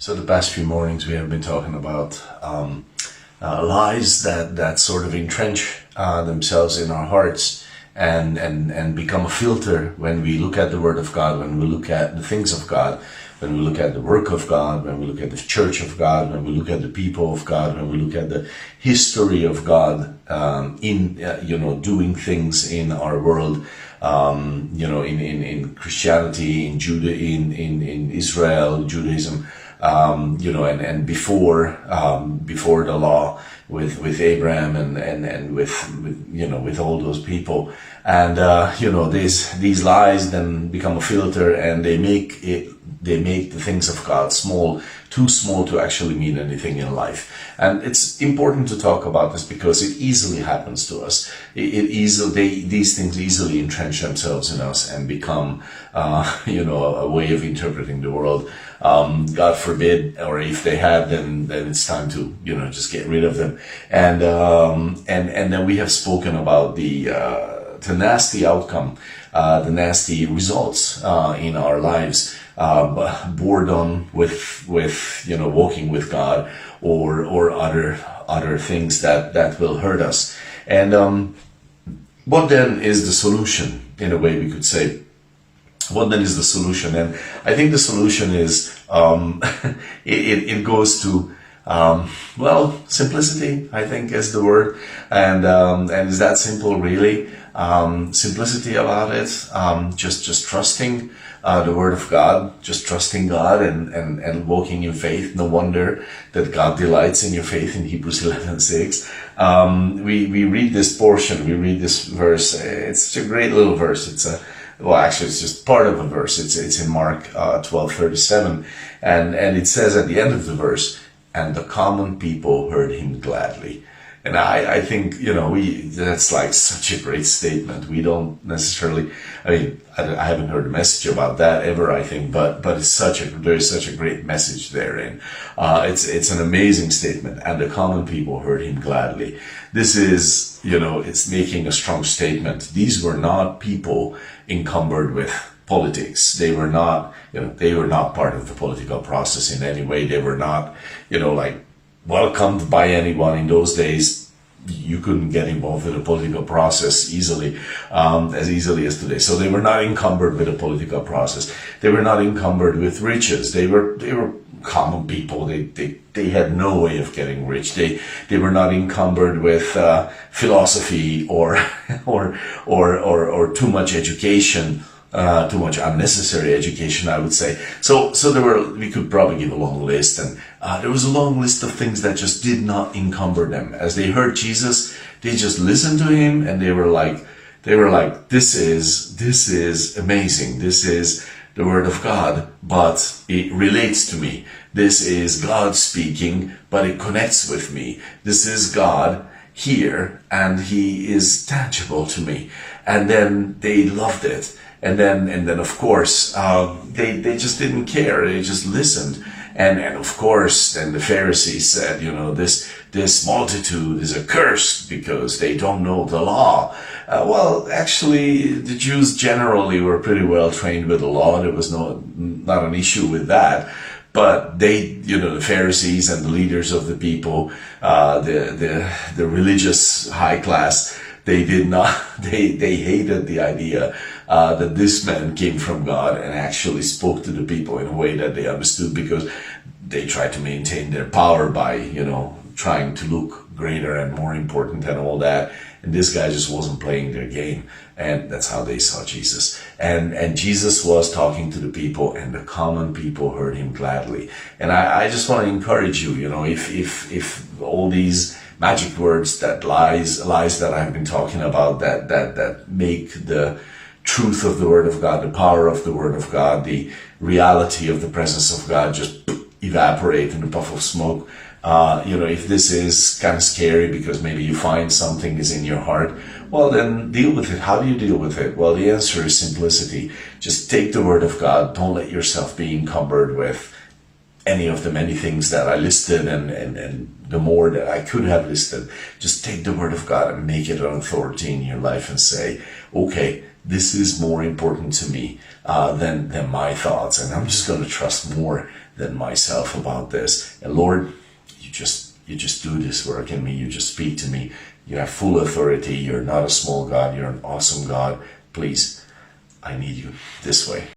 So the past few mornings we have been talking about lies that sort of entrench themselves in our hearts and become a filter when we look at the Word of God, when we look at the things of God, when we look at the work of God, when we look at the church of God, when we look at the people of God, when we look at the history of God in doing things in our world, in Christianity, in Judah, in Israel, Judaism. And before the law with Abraham and with all those people, and these lies then become a filter, and they make the things of God too small to actually mean anything in life. And it's important to talk about this because it easily happens to us. These things easily entrench themselves in us and become a way of interpreting the world. God forbid, or if they have, then it's time to just get rid of them. And then we have spoken about the nasty outcome, the nasty results in our lives, boredom with walking with God, or other things that will hurt us. And what then is the solution? In a way, we could say, what then is the solution? And I think the solution is it goes to simplicity, I think, is the word. And is that simple, really? Simplicity about it, just trusting the Word of God, just trusting God and walking in faith. No wonder that God delights in your faith in Hebrews 11:6. We read this portion, we read this verse. It's such a great little verse. It's just part of a verse. It's in Mark 12:37, and it says at the end of the verse, "And the common people heard him gladly." And I think, that's like such a great statement. We don't necessarily, I haven't heard a message about that ever, I think, but there's such a great message therein. It's an amazing statement. "And the common people heard him gladly." This is, it's making a strong statement. These were not people encumbered with politics. They were not part of the political process in any way. They were not, welcomed by anyone. In those days, you couldn't get involved with the political process as easily as today. So they were not encumbered with the political process. They were not encumbered with riches. They were common people. They had no way of getting rich. They were not encumbered with philosophy or too much education. Too much unnecessary education, I would say. So we could probably give a long list, and there was a long list of things that just did not encumber them. As they heard Jesus, they just listened to him, and they were like, this is amazing. This is the Word of God, but it relates to me. This is God speaking, but it connects with me. This is God here, and he is tangible to me. And then they loved it. And then of course, they just didn't care. They just listened. And of course, then the Pharisees said, this multitude is accursed because they don't know the law. Actually, the Jews generally were pretty well trained with the law. There was not an issue with that. But the Pharisees and the leaders of the people, the religious high class, they hated the idea that this man came from God and actually spoke to the people in a way that they understood, because they tried to maintain their power by, trying to look greater and more important and all that. And this guy just wasn't playing their game. And that's how they saw Jesus. And Jesus was talking to the people, and the common people heard him gladly. And I just want to encourage you, if all these magic words, that lies that I've been talking about, that make the truth of the Word of God, the power of the Word of God, the reality of the presence of God just evaporate in a puff of smoke. If this is kind of scary because maybe you find something is in your heart, well, then deal with it. How do you deal with it? Well, the answer is simplicity. Just take the Word of God. Don't let yourself be encumbered with any of the many things that I listed and the more that I could have listed. Just take the word of God and make it an authority in your life and say, okay, this is more important to me than my thoughts. And I'm just going to trust more than myself about this. And Lord, you just do this work in me. You just speak to me. You have full authority. You're not a small God. You're an awesome God. Please, I need you this way.